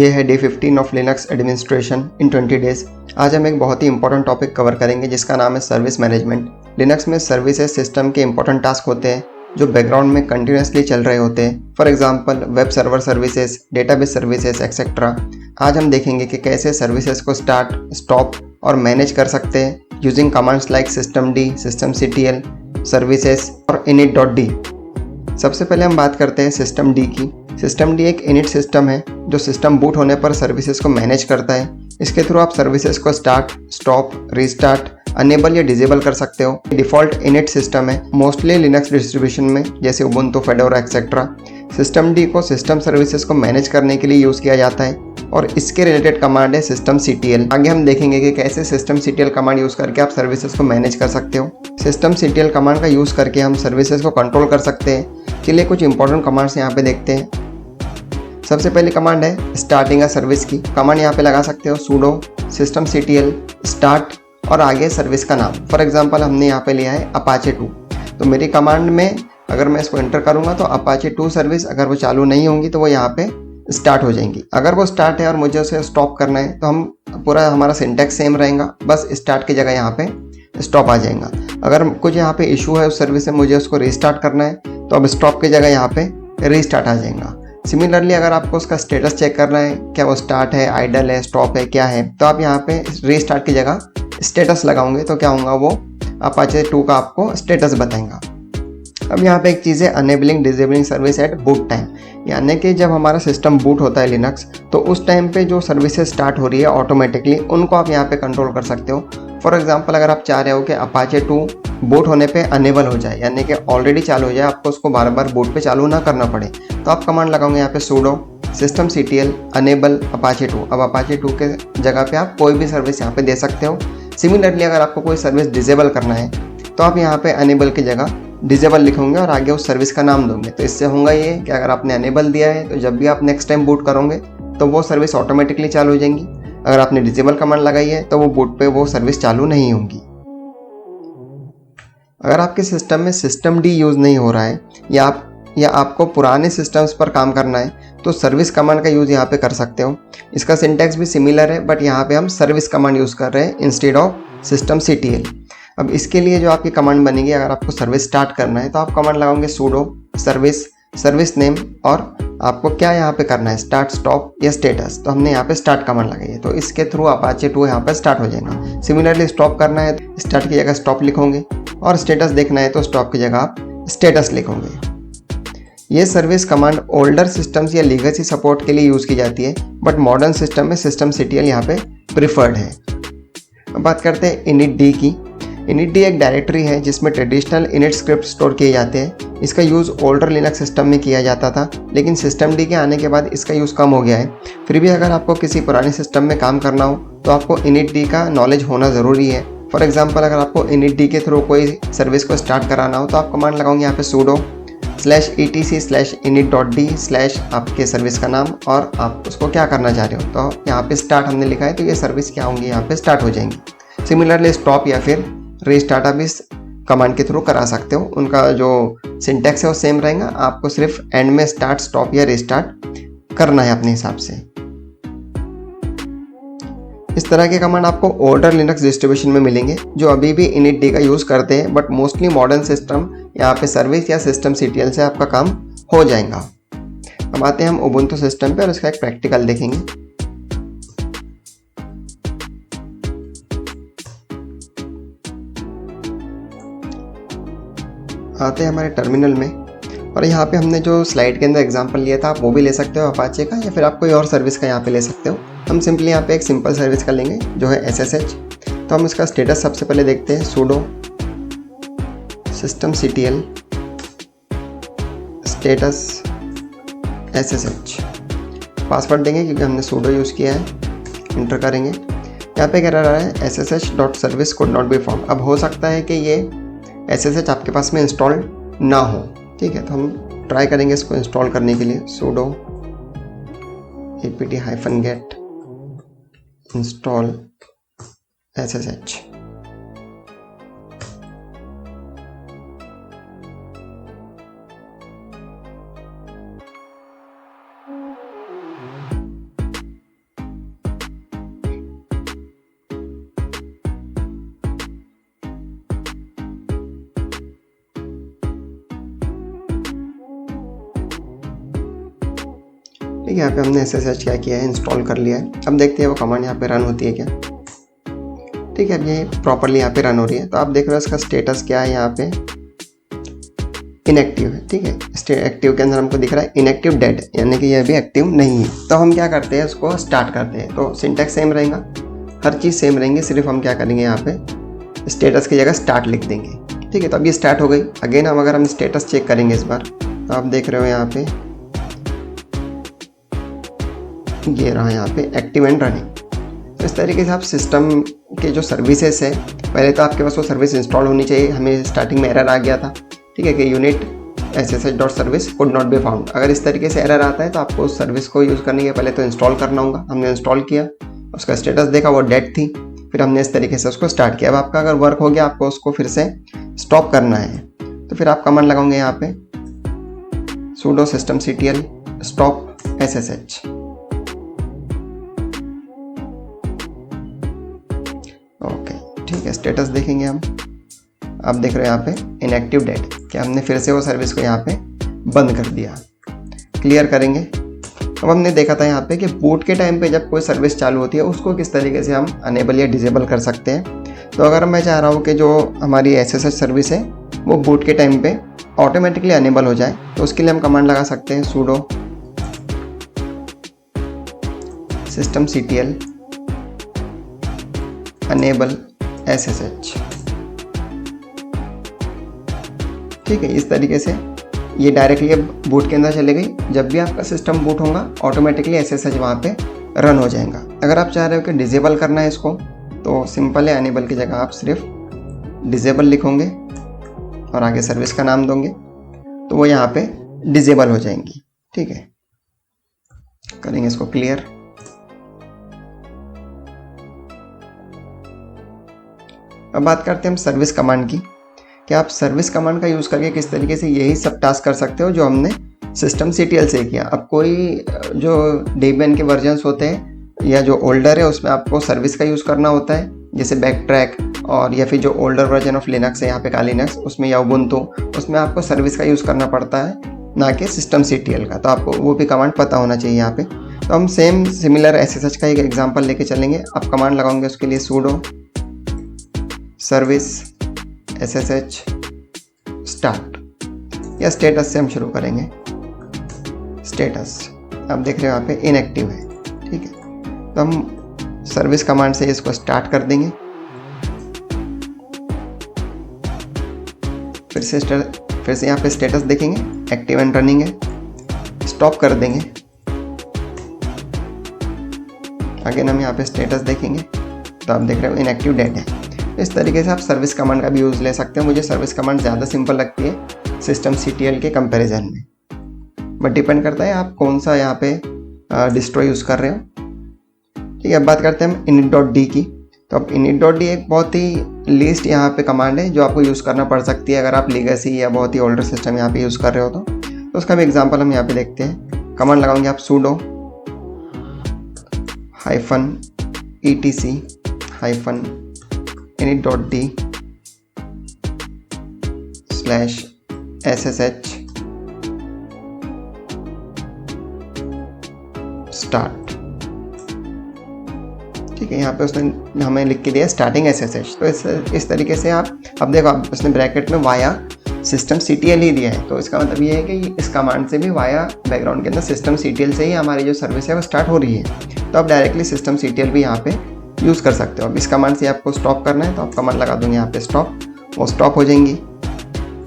ये है day 15 of Linux administration in 20 days. आज हम एक बहुत ही इंपॉर्टेंट टॉपिक कवर करेंगे जिसका नाम है सर्विस मैनेजमेंट। लिनक्स में सर्विसेज सिस्टम के इंपॉर्टेंट टास्क होते हैं जो बैकग्राउंड में कंटिन्यूसली चल रहे होते हैं। For example web server services, database services etcetera. आज हम देखेंगे कि कैसे सर्विसेज को स्टार्ट, स्टॉप और मैनेज कर सकते हैं using commands like systemd, systemctl, services और init.d। सबसे पहले हम बात करते हैं systemd की। systemd एक इनिट सिस्टम है जो सिस्टम बूट होने पर सर्विसेज को मैनेज करता है। इसके थ्रू आप सर्विसेज को स्टार्ट, स्टॉप, रीस्टार्ट, अनेबल या डिसेबल कर सकते हो। डिफ़ॉल्ट इनिट सिस्टम है मोस्टली लिनक्स डिस्ट्रीब्यूशन में जैसे उबुंटू, फेडोरा एक्सेट्रा। systemd को सिस्टम सर्विसेज को मैनेज करने के लिए यूज़ किया जाता है और इसके रिलेटेड कमांड है systemctl। आगे हम देखेंगे कि कैसे systemctl कमांड यूज़ करके आप सर्विसेज को मैनेज कर सकते हो। systemctl कमांड का यूज़ करके हम सर्विसेज को कंट्रोल कर सकते हैं। चलिए कुछ इंपॉर्टेंट कमांड्स यहाँ पे देखते हैं। सबसे पहली कमांड है स्टार्टिंग अ सर्विस की। कमांड यहाँ पे लगा सकते हो sudo systemctl स्टार्ट और आगे सर्विस का नाम। फॉर एग्जांपल हमने यहाँ पे लिया है apache 2। तो मेरी कमांड में अगर मैं इसको एंटर करूँगा तो apache 2 सर्विस अगर वो चालू नहीं होंगी तो वो यहाँ पे स्टार्ट हो जाएंगी। अगर वो स्टार्ट है और मुझे उसे स्टॉप करना है तो हम पूरा हमारा सिंटैक्स सेम रहेगा, बस स्टार्ट की जगह यहाँ पे स्टॉप आ जाएगा। अगर कुछ यहाँ पे इशू है उस सर्विस से, मुझे उसको रीस्टार्ट करना है तो अब स्टॉप की जगह यहाँ पे रीस्टार्ट आ जाएगा। सिमिलरली अगर आपको उसका स्टेटस चेक करना है, क्या वो स्टार्ट है, आइडल है, स्टॉप है, क्या है, तो आप यहाँ पे रीस्टार्ट की जगह स्टेटस लगाओगे तो क्या होगा, वो अपाचे 2 का आपको स्टेटस बताएगा। अब यहाँ पे एक चीज़ है enabling disabling service eight boot time, यानी कि जब हमारा सिस्टम बूट होता है लिनक्स तो उस टाइम पे जो सर्विसेज स्टार्ट हो रही है ऑटोमेटिकली उनको आप यहाँ पे कंट्रोल कर सकते हो। फॉर एग्जांपल अगर आप चाह रहे हो कि अपाचे 2 बूट होने पे अनेबल हो जाए, यानी कि ऑलरेडी चालू हो जाए, आपको उसको बार बार बूट पे चालू ना करना पड़े, तो आप कमांड लगाओगे यहाँ पे sudo systemctl enable apache 2। अब apache 2 के जगह पे आप कोई भी सर्विस यहाँ पे दे सकते हो। सिमिलरली अगर आपको कोई सर्विस डिसेबल करना है तो आप यहाँ पे अनेबल की जगह डिसेबल लिखोगे और आगे उस सर्विस का नाम दोगे। तो इससे होगा ये कि अगर आपने अनेबल दिया है तो जब भी आप नेक्स्ट टाइम बूट करोगे तो वो सर्विस ऑटोमेटिकली चालू हो जाएंगी। अगर आपने डिसेबल कमांड लगाई है तो वो बूट पे वो सर्विस चालू नहीं होगी। अगर आपके सिस्टम में systemd यूज़ नहीं हो रहा है या आपको पुराने सिस्टम्स पर काम करना है तो सर्विस कमांड का यूज़ यहाँ पे कर सकते हो। इसका सिंटैक्स भी सिमिलर है बट यहाँ पे हम सर्विस कमांड यूज़ कर रहे हैं इंस्टेड ऑफ systemctl। अब इसके लिए जो आपकी कमांड बनेगी, अगर आपको सर्विस स्टार्ट करना है तो आप कमांड लगाओगे sudo सर्विस नेम और आपको क्या यहाँ पे करना है, स्टार्ट, स्टॉप या स्टेटस। तो हमने यहाँ पे स्टार्ट कमांड लगाई है तो इसके थ्रू अपाचे 2 यहाँ पे स्टार्ट हो जाएगा। सिमिलरली स्टॉप करना है तो स्टार्ट की जगह स्टॉप लिखोगे और स्टेटस देखना है तो स्टॉप की जगह आप स्टेटस लिखोगे। ये सर्विस कमांड ओल्डर सिस्टम्स या लीगेसी सपोर्ट के लिए यूज़ की जाती है बट मॉडर्न सिस्टम में systemctl यहाँ पे प्रिफर्ड है। अब बात करते हैं initd की। initd एक डायरेक्टरी है जिसमें ट्रेडिशनल इनिट स्क्रिप्ट स्टोर किए जाते हैं। इसका यूज़ ओल्डर लिनक्स सिस्टम में किया जाता था लेकिन systemd के आने के बाद इसका यूज़ कम हो गया है। फिर भी अगर आपको किसी पुराने सिस्टम में काम करना हो तो आपको initd का नॉलेज होना ज़रूरी है। फॉर एग्जांपल अगर आपको initd के थ्रू कोई सर्विस को स्टार्ट कराना हो तो आप कमांड लगाओगे यहाँ पे sudo /etc/init.d/ आपके सर्विस का नाम और आप उसको क्या करना चाह रहे हो। तो यहाँ पे स्टार्ट हमने लिखा है तो ये सर्विस क्या होंगी, यहाँ पे स्टार्ट हो जाएंगी। सिमिलरली स्टॉप या फिर रीस्टार्ट आप इस कमांड के थ्रू करा सकते हो। उनका जो सिंटैक्स है वो सेम रहेगा, आपको सिर्फ एंड में स्टार्ट, स्टॉप या रीस्टार्ट करना है अपने हिसाब से। इस तरह के कमांड आपको ओल्डर लिनक्स डिस्ट्रीब्यूशन में मिलेंगे जो अभी भी initd का यूज़ करते हैं बट मोस्टली मॉडर्न सिस्टम यहाँ पे सर्विस या systemctl से आपका काम हो जाएगा। अब आते हैं हम उबुंटू सिस्टम पे और इसका एक प्रैक्टिकल देखेंगे। आते हैं हमारे टर्मिनल में और यहाँ पे हमने जो स्लाइड के अंदर एग्जांपल लिया था आप वो भी ले सकते हो अपाचे का या फिर आप कोई और सर्विस का यहाँ पे ले सकते हो। हम सिंपली यहाँ पे एक सिंपल सर्विस का लेंगे जो है SSH। तो हम इसका स्टेटस सबसे पहले देखते हैं sudo systemctl status SSH। Password देंगे क्योंकि हमने sudo यूज़ किया है। इंटर करेंगे, यहाँ पे कह रहा है ssh.service could not be found। अब हो सकता है कि ये SSH आपके पास में इंस्टॉल ना हो, ठीक है, तो हम ट्राई करेंगे इसको इंस्टॉल करने के लिए sudo apt-get install SSH। ठीक है, यहाँ पे हमने SSH क्या किया है, इंस्टॉल कर लिया है। अब देखते हैं वो कमांड यहाँ पे रन होती है क्या। ठीक है, अब ये प्रॉपरली यहाँ पे रन हो रही है। तो आप देख रहे हो इसका स्टेटस क्या है, यहाँ पे इनएक्टिव है। ठीक है, एक्टिव के अंदर हमको दिख रहा है इनएक्टिव डेड, यानी कि ये अभी एक्टिव नहीं है। तो हम क्या करते हैं, उसको स्टार्ट करते हैं। तो सिंटैक्स सेम रहेगा, हर चीज़ सेम रहेंगी, सिर्फ हम क्या करेंगे, यहाँ पे स्टेटस की जगह स्टार्ट लिख देंगे। ठीक है, तो अब ये स्टार्ट हो गई। अगेन अगर हम स्टेटस चेक करेंगे इस बार, तो आप देख रहे हो यहाँ पे ये रहा, यहाँ पे एक्टिव एंड रनिंग। तो इस तरीके से आप सिस्टम के जो सर्विसेज है, पहले तो आपके पास वो सर्विस इंस्टॉल होनी चाहिए। हमें स्टार्टिंग में एरर आ गया था, ठीक है, कि unit SSH.service could not be found। अगर इस तरीके से एरर आता है तो आपको उस सर्विस को यूज़ करने के पहले तो इंस्टॉल करना होगा। हमने इंस्टॉल किया, उसका स्टेटस देखा, वो डेड थी, फिर हमने इस तरीके से उसको स्टार्ट किया। अब आपका अगर वर्क हो गया, आपको उसको फिर से स्टॉप करना है, तो फिर आप कमांड लगाओगे यहाँ पे sudo systemctl stop SSH। Okay, ठीक है, स्टेटस देखेंगे हम। आप देख रहे हो यहाँ पे इनएक्टिव डेड, कि हमने फिर से वो सर्विस को यहाँ पे बंद कर दिया। क्लियर करेंगे। अब हमने देखा था यहाँ पे कि बूट के टाइम पे जब कोई सर्विस चालू होती है, उसको किस तरीके से हम अनेबल या डिसेबल कर सकते हैं। तो अगर मैं चाह रहा हूँ कि जो हमारी SSH सर्विस है वो बूट के टाइम पे ऑटोमेटिकली अनेबल हो जाए, तो उसके लिए हम कमांड लगा सकते हैं sudo systemctl enable SSH। ठीक है, इस तरीके से ये डायरेक्टली बूट के अंदर चले गई। जब भी आपका सिस्टम बूट होगा, ऑटोमेटिकली SSH वहाँ पे रन हो जाएगा। अगर आप चाह रहे हो कि डिसेबल करना है इसको, तो सिंपल है, अनेबल की जगह आप सिर्फ डिसेबल लिखोगे और आगे सर्विस का नाम दोगे, तो वो यहाँ पे डिसेबल हो जाएंगी। ठीक है, करेंगे इसको क्लियर। अब बात करते हैं हम सर्विस कमांड की, कि आप सर्विस कमांड का यूज़ करके किस तरीके से यही सब टास्क कर सकते हो जो हमने systemctl से किया। अब कोई जो Debian के वर्जन्स होते हैं या जो ओल्डर है, उसमें आपको सर्विस का यूज़ करना होता है, जैसे बैकट्रैक, और या फिर जो ओल्डर वर्जन ऑफ लिनक्स है यहाँ पे लिनक्स, उसमें या उबुंटू, उसमें आपको सर्विस का यूज़ करना पड़ता है, ना कि systemctl का। तो आपको वो भी कमांड पता होना चाहिए यहाँ पे। तो हम सेम सिमिलर SSH का एक एग्जाम्पल लेके चलेंगे। आप कमांड लगाओगे उसके लिए sudo service SSH स्टार्ट, या स्टेटस से हम शुरू करेंगे। स्टेटस आप देख रहे हो यहाँ पे इनएक्टिव है। ठीक है, तो हम सर्विस कमांड से इसको स्टार्ट कर देंगे। फिर से यहाँ पे स्टेटस देखेंगे, एक्टिव एंड रनिंग है, स्टॉप कर देंगे। अगेन हम यहाँ पे स्टेटस देखेंगे, तो आप देख रहे हो इनएक्टिव डेड है। इस तरीके से आप सर्विस कमांड का भी यूज़ ले सकते हो। मुझे सर्विस कमांड ज़्यादा सिंपल लगती है systemctl के कंपैरिजन में, बट डिपेंड करता है आप कौन सा यहाँ पे डिस्ट्रो यूज़ कर रहे हो। ठीक है, अब बात करते हैं हम init.d की। तो अब init.d एक बहुत ही लीस्ट यहाँ पे कमांड है जो आपको यूज़ करना पड़ सकती है अगर आप लीगेसी या बहुत ही ओल्डर सिस्टम यहाँ पे यूज़ कर रहे हो। तो उसका भी एग्जाम्पल हम यहाँ पे देखते हैं। कमांड लगाओगे आप sudo -etc init.d /SSH start. ठीक है, यहाँ पे उसने हमें लिख के दिया स्टार्टिंग SSH। तो इस तरीके से आप, अब देखो आप उसने ब्रैकेट में वाया systemctl ही दिया है, तो इसका मतलब ये है कि इस कमांड से भी वाया बैकग्राउंड के अंदर systemctl से ही हमारी जो सर्विस है वो स्टार्ट हो रही है। तो आप डायरेक्टली systemctl भी यहाँ पे यूज़ कर सकते हो। अब इस कमांड से आपको स्टॉप करना है, तो आप कमांड लगा दूँगी यहाँ पे स्टॉप, वो स्टॉप हो जाएंगी।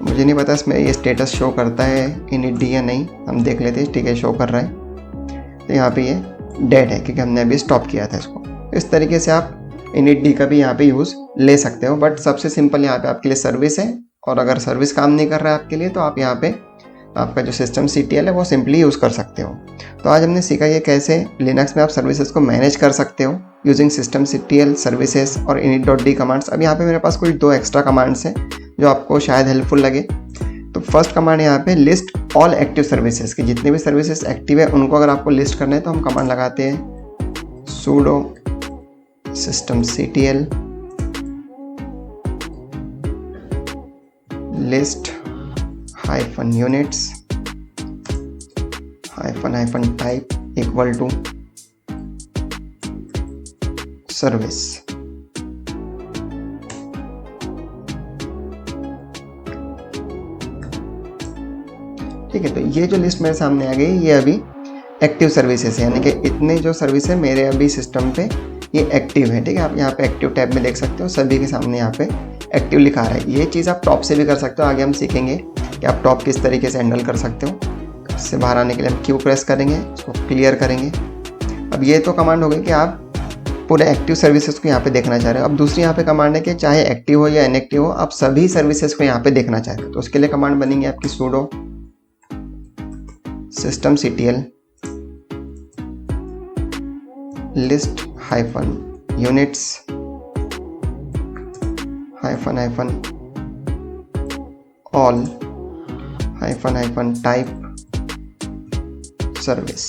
मुझे नहीं पता इसमें ये स्टेटस शो करता है init या नहीं, हम देख लेते हैं। ठीक है, शो कर रहा है, तो यहाँ पे ये डेड है क्योंकि हमने अभी स्टॉप किया था इसको। इस तरीके से आप init का भी यहाँ पे यूज़ ले सकते हो, बट सबसे सिंपल यहाँ पे आपके लिए सर्विस है। और अगर सर्विस काम नहीं कर रहा है आपके लिए, तो आप यहाँ पे आपका जो systemctl है वो सिंपली यूज़ कर सकते हो। तो आज हमने सीखा ये कैसे लिनक्स में आप सर्विसेज को मैनेज कर सकते हो यूजिंग systemctl सर्विसेज और init.d कमांड्स। अब यहाँ पे मेरे पास कुछ 2 एक्स्ट्रा कमांड्स हैं जो आपको शायद हेल्पफुल लगे। तो फर्स्ट कमांड यहाँ पे लिस्ट ऑल एक्टिव सर्विसेज की, जितने भी सर्विसेज एक्टिव है उनको अगर आपको लिस्ट करना है, तो हम कमांड लगाते हैं sudo systemctl list -units -type equal to service. ठीक है, तो ये जो लिस्ट मेरे सामने आ गई, ये अभी एक्टिव सर्विसेज है, यानी कि इतने जो सर्विस है मेरे अभी सिस्टम पे ये एक्टिव है। ठीक है, आप यहाँ पे एक्टिव टैब में देख सकते हो, सभी के सामने यहाँ पे एक्टिव लिखा रहा है। ये चीज़ आप टॉप से भी कर सकते हो, आगे हम सीखेंगे कि आप टॉप किस तरीके से हैंडल कर सकते हो। इससे बाहर आने के लिए हम क्यू प्रेस करेंगे, इसको क्लियर करेंगे। अब ये तो कमांड हो गई कि आप पूरे एक्टिव सर्विसेज को यहाँ पे देखना चाह रहे हो। अब दूसरी यहाँ पे कमांड है कि चाहे एक्टिव हो या इनएक्टिव हो, आप सभी सर्विसेज को यहाँ पे देखना चाह रहे हो। तो उसके लिए कमांड बनेंगे आपकी sudo systemctl list -units -all -type service।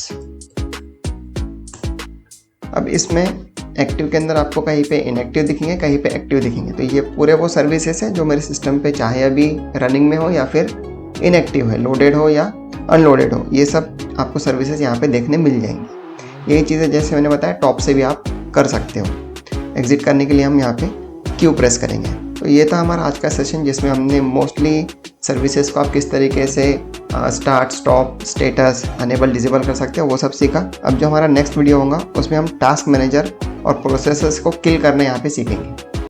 अब इसमें एक्टिव के अंदर आपको कहीं पे इनएक्टिव दिखेंगे, कहीं पे एक्टिव दिखेंगे। तो ये पूरे वो सर्विसेज हैं जो मेरे सिस्टम पे चाहे अभी रनिंग में हो या फिर इनएक्टिव है, लोडेड हो या अनलोडेड हो, ये सब आपको सर्विसेज यहाँ पे देखने मिल जाएंगी। यही चीज़ें जैसे मैंने बताया टॉप से भी आप कर सकते हो। एग्जिट करने के लिए हम यहाँ पे क्यू प्रेस करेंगे। तो ये था हमारा आज का सेशन, जिसमें हमने मोस्टली सर्विसेज को आप किस तरीके से start, stop, status, enable, disable कर सकते हो वो सब सीखा। अब जो हमारा नेक्स्ट वीडियो होगा उसमें हम टास्क मैनेजर और प्रोसेसर्स को किल करना यहाँ पे सीखेंगे।